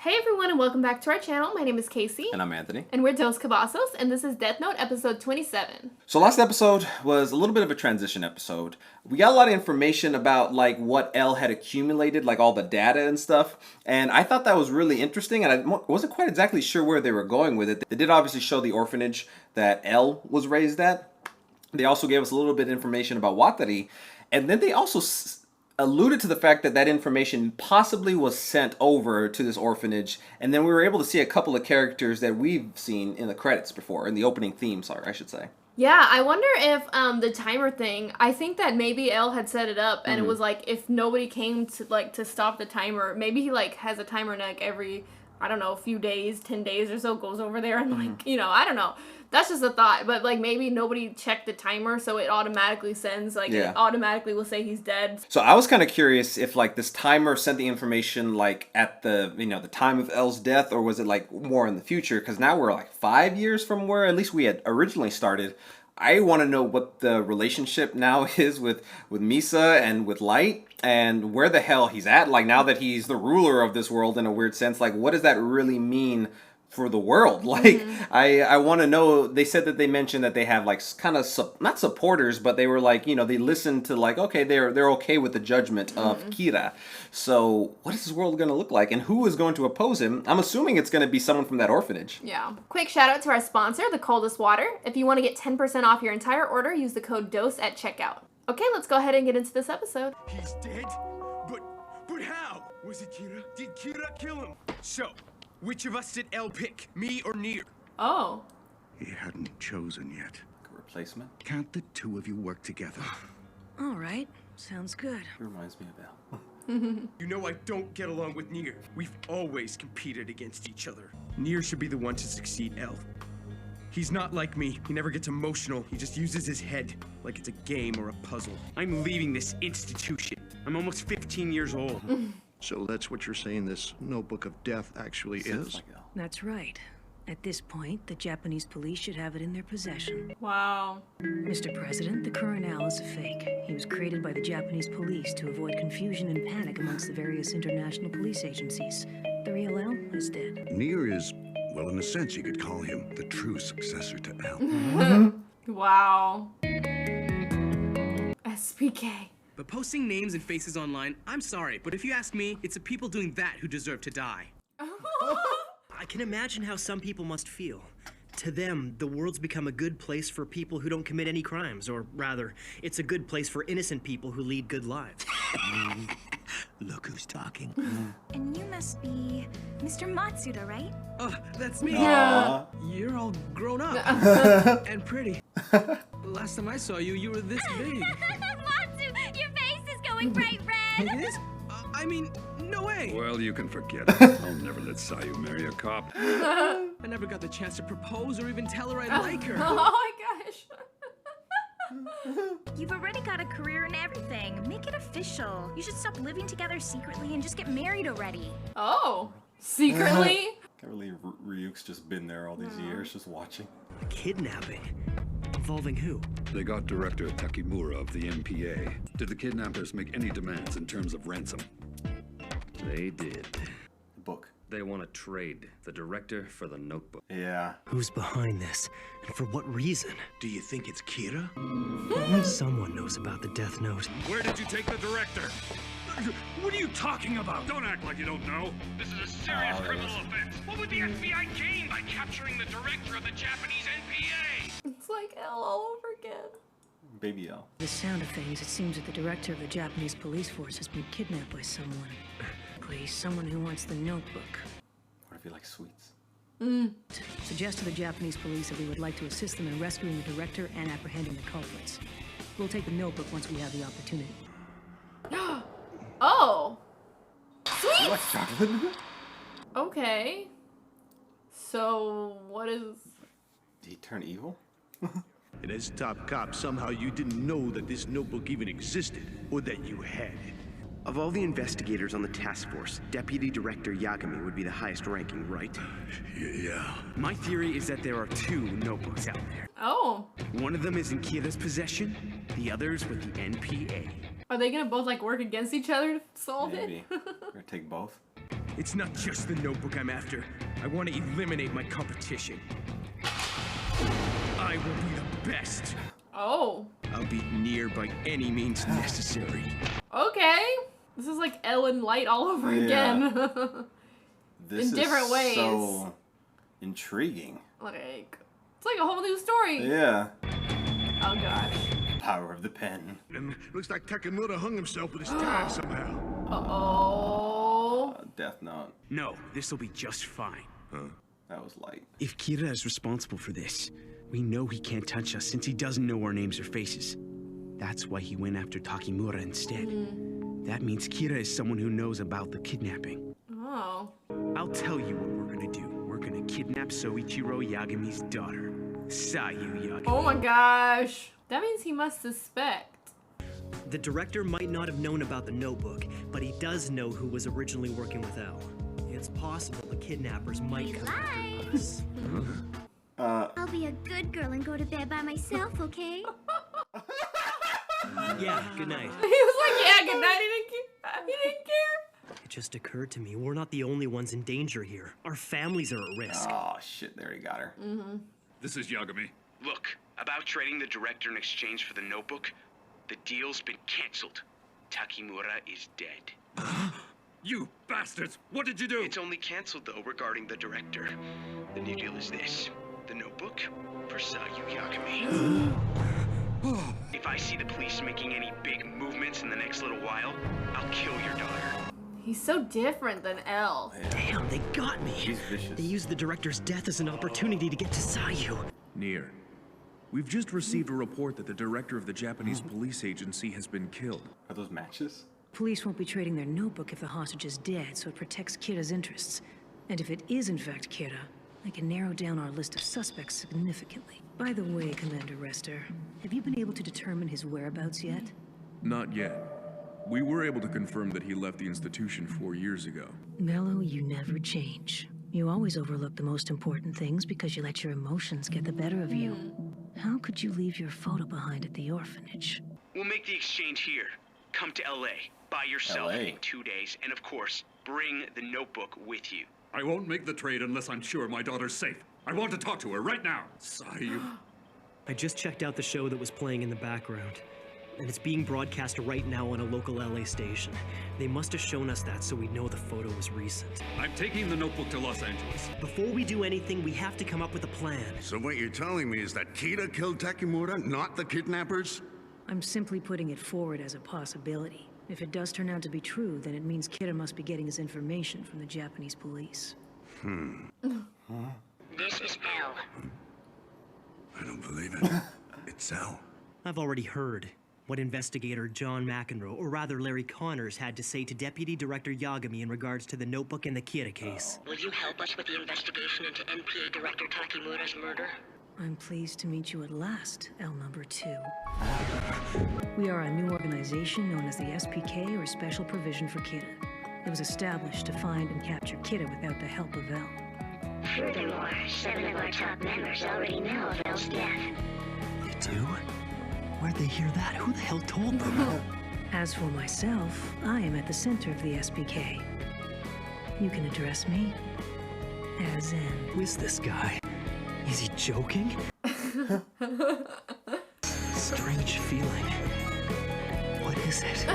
Hey everyone and welcome back to our channel. My name is Casey. And I'm Anthony. And we're Dos Cavazos, and this is Death Note episode 27. So last episode was a little bit of a transition episode. We got a lot of information about like what L had accumulated, like all the data and stuff. And I thought that was really interesting, and I wasn't quite exactly sure where they were going with it. They did obviously show the orphanage that L was raised at. They also gave us a little bit of information about Watari. And then they also alluded to the fact that that information possibly was sent over to this orphanage, and then we were able to see a couple of characters that we've seen in the credits before, in the opening theme, sorry, I should say. Yeah, I wonder if the timer thing, I think that maybe L had set it up, and it was like, if nobody came to stop the timer, maybe he like has a timer like every, I don't know, a few days, 10 days or so, goes over there and like, you know, I don't know. That's just a thought, but like maybe nobody checked the timer, so it automatically sends, like it automatically will say he's dead. So I was kind of curious if like this timer sent the information like at the, you know, the time of L's death, or was it like more in the future? Because now we're like 5 years from where at least we had originally started. I want to know what the relationship now is with Misa and with Light, and where the hell he's at. Like now that he's the ruler of this world in a weird sense, like what does that really mean for the world? Like I want to know. They said that they mentioned that they have like kind of not supporters, but they were like, you know, they listened to like, okay, they're okay with the judgment of Kira. So what is this world going to look like, and who is going to oppose him? I'm assuming it's going to be someone from that orphanage. Yeah. Quick shout out to our sponsor, The Coldest Water. If you want to get 10% off your entire order, use the code DOSE at checkout. Okay, let's go ahead and get into this episode. He's dead? But how? Was it Kira? Did Kira kill him? So, which of us did L pick? Me or Nier? Oh. He hadn't chosen yet. A replacement? Can't the two of you work together? All right. Sounds good. It reminds me of L. You know I don't get along with Nier. We've always competed against each other. Nier should be the one to succeed L. He's not like me. He never gets emotional. He just uses his head like it's a game or a puzzle. I'm leaving this institution. I'm almost 15 years old. So that's what you're saying this notebook of death actually is? Like L. That's right. At this point, the Japanese police should have it in their possession. Wow. Mr. President, the current Al is a fake. He was created by the Japanese police to avoid confusion and panic amongst the various international police agencies. The real Al is dead. Nier is, well, in a sense, you could call him the true successor to L. Wow. SPK. But posting names and faces online, I'm sorry, but if you ask me, it's the people doing that who deserve to die. I can imagine how some people must feel. To them, the world's become a good place for people who don't commit any crimes, or rather, it's a good place for innocent people who lead good lives. Look who's talking. And you must be Mr. Matsuda, right? Oh, that's me. Yeah. You're all grown up and pretty. Last time I saw you, you were this big. Matsu, your face is going bright red. It is? I mean, no way. Well, you can forget it. I'll never let Sayu marry a cop. I never got the chance to propose or even tell her I like her. Oh my gosh. You've already got a career and everything. Make it official. You should stop living together secretly and just get married already. Oh. Secretly? Can't believe Ryuk's just been there all these years, just watching. A kidnapping? Involving who? They got Director Takimura of the MPA. Did the kidnappers make any demands in terms of ransom? They did. Book. They want to trade the director for the notebook. Yeah. Who's behind this? And for what reason? Do you think it's Kira? Someone knows about the Death Note. Where did you take the director? What are you talking about? Don't act like you don't know. This is a serious criminal offense. What would the FBI gain by capturing the director of the Japanese NPA? It's like L all over again. Baby L. The sound of things, it seems that the director of the Japanese police force has been kidnapped by someone. Please, someone who wants the notebook. What if he likes sweets? Suggest to the Japanese police that we would like to assist them in rescuing the director and apprehending the culprits. We'll take the notebook once we have the opportunity. Oh. You Sweet. like chocolate? Okay. So, what is... Did he turn evil? And as top cop, somehow you didn't know that this notebook even existed, or that you had it. Of all the investigators on the task force, Deputy Director Yagami would be the highest ranking, right? Yeah. My theory is that there are two notebooks out there. Oh. One of them is in Kira's possession, the other's with the NPA. Are they gonna both like work against each other to solve Maybe. it? Or take both. It's not just the notebook I'm after. I want to eliminate my competition. I will be the best. Oh. I'll beat Nier by any means necessary. Okay. This is like Ellen Light all over again. This in different ways. So intriguing. Like, it's like a whole new story. Yeah. Oh gosh. Power of the pen. And looks like Takemura hung himself with his tag somehow. Uh-oh. Death Note. No, this'll be just fine. Huh. That was light. If Kira is responsible for this, we know he can't touch us since he doesn't know our names or faces. That's why he went after Takemura instead. That means Kira is someone who knows about the kidnapping. Oh. I'll tell you what we're gonna do. We're gonna kidnap Soichiro Yagami's daughter, Sayu Yagami. Oh my gosh. That means he must suspect. The director might not have known about the notebook, but he does know who was originally working with Elle. It's possible the kidnappers might come after us. I'll be a good girl and go to bed by myself, okay? Yeah, good night. He was like, yeah, good night. He didn't care. It just occurred to me, we're not the only ones in danger here. Our families are at risk. Oh, shit, there he got her. This is Yagami. Look, about trading the director in exchange for the notebook, the deal's been cancelled. Takemura is dead. You bastards! What did you do? It's only cancelled, though, regarding the director. The new deal is this. The notebook for Sayu Yagami. If I see the police making any big movements in the next little while, I'll kill your daughter. He's so different than Elle. Damn, they got me. He's vicious. They used the director's death as an opportunity to get to Sayu. Nier, we've just received a report that the director of the Japanese police agency has been killed. Are those matches? Police won't be trading their notebook if the hostage is dead, so it protects Kira's interests. And if it is in fact Kira, I can narrow down our list of suspects significantly. By the way, Commander Rester, have you been able to determine his whereabouts yet? Not yet. We were able to confirm that he left the institution 4 years ago. Mello, you never change. You always overlook the most important things because you let your emotions get the better of you. How could you leave your photo behind at the orphanage? We'll make the exchange here. Come to LA by yourself in 2 days, and of course, bring the notebook with you. I won't make the trade unless I'm sure my daughter's safe. I want to talk to her right now. Sayu. I just checked out the show that was playing in the background. And it's being broadcast right now on a local LA station. They must have shown us that so we'd know the photo was recent. I'm taking the notebook to Los Angeles. Before we do anything, we have to come up with a plan. So what you're telling me is that Kira killed Takemura, not the kidnappers? I'm simply putting it forward as a possibility. If it does turn out to be true, then it means Kira must be getting his information from the Japanese police. This is Elle. I don't believe it. It's Elle. I've already heard what investigator John McEnroe, or rather Larry Connors, had to say to Deputy Director Yagami in regards to the notebook and the Kira case. Will you help us with the investigation into NPA Director Takemura's murder? I'm pleased to meet you at last, L number 2. We are a new organization known as the SPK, or Special Provision for Kira. It was established to find and capture Kira without the help of L. Furthermore, 7 of our top members already know of Elle's death. They do? Where'd they hear that? Who the hell told them? As for myself, I am at the center of the SPK. You can address me as in... Who is this guy? Is he joking? Strange feeling. What is it?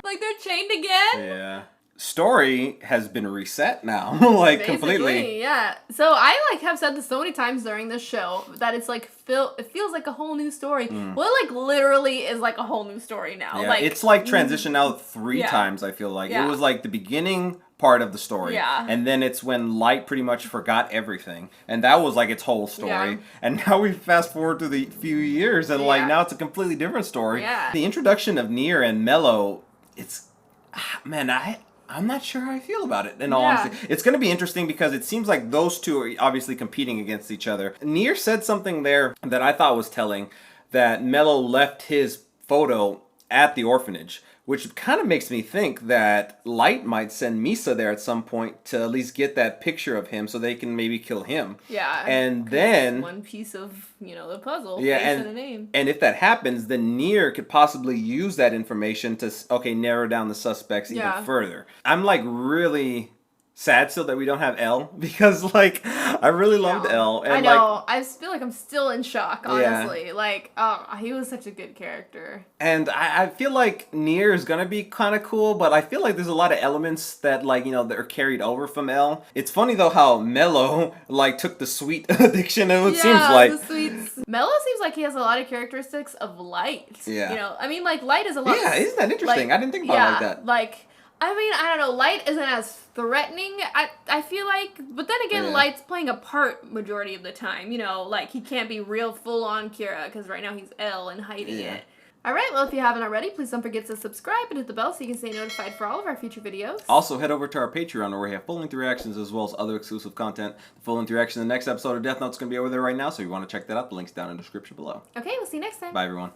Like they're chained again? Yeah. Story has been reset now. Like, completely. Yeah. So I have said this so many times during this show that it's like it feels like a whole new story. Well, it like literally is like a whole new story now. Yeah, like it's like transitioned out 3 times, I feel like. It was like the beginning part of the story. Yeah. And then it's when Light pretty much forgot everything. And that was like its whole story. Yeah. And now we fast forward to the few years and like now it's a completely different story. Yeah. The introduction of Nier and Mello, it's man, I'm not sure how I feel about it, in all honesty. It's going to be interesting because it seems like those two are obviously competing against each other. Nier said something there that I thought was telling, that Mello left his photo at the orphanage, which kind of makes me think that Light might send Misa there at some point to at least get that picture of him so they can maybe kill him. Yeah. And then... one piece of, the puzzle. Yeah, face and a name. And if that happens, then Nier could possibly use that information to, narrow down the suspects even further. I'm like really sad still that we don't have Elle because like I really loved Elle. And I know. Like, I feel like I'm still in shock, honestly. Yeah. Like, oh, he was such a good character. And I feel like Nier is gonna be kind of cool, but I feel like there's a lot of elements that like that are carried over from Elle. It's funny though how Mello like took the sweet addiction. It seems like the sweets. Mello seems like he has a lot of characteristics of Light. Yeah. I mean, like Light is a lot. Yeah, isn't that interesting? Like, I didn't think about it like that. Like. I mean, I don't know. Light isn't as threatening, I feel like. But then again, Light's playing a part majority of the time. Like, he can't be real full-on Kira, because right now he's Elle and hiding it. Alright, well, if you haven't already, please don't forget to subscribe and hit the bell so you can stay notified for all of our future videos. Also, head over to our Patreon where we have full-length reactions as well as other exclusive content. The full-length reaction in the next episode of Death Note is going to be over there right now, so if you want to check that out, the link's down in the description below. Okay, we'll see you next time. Bye, everyone.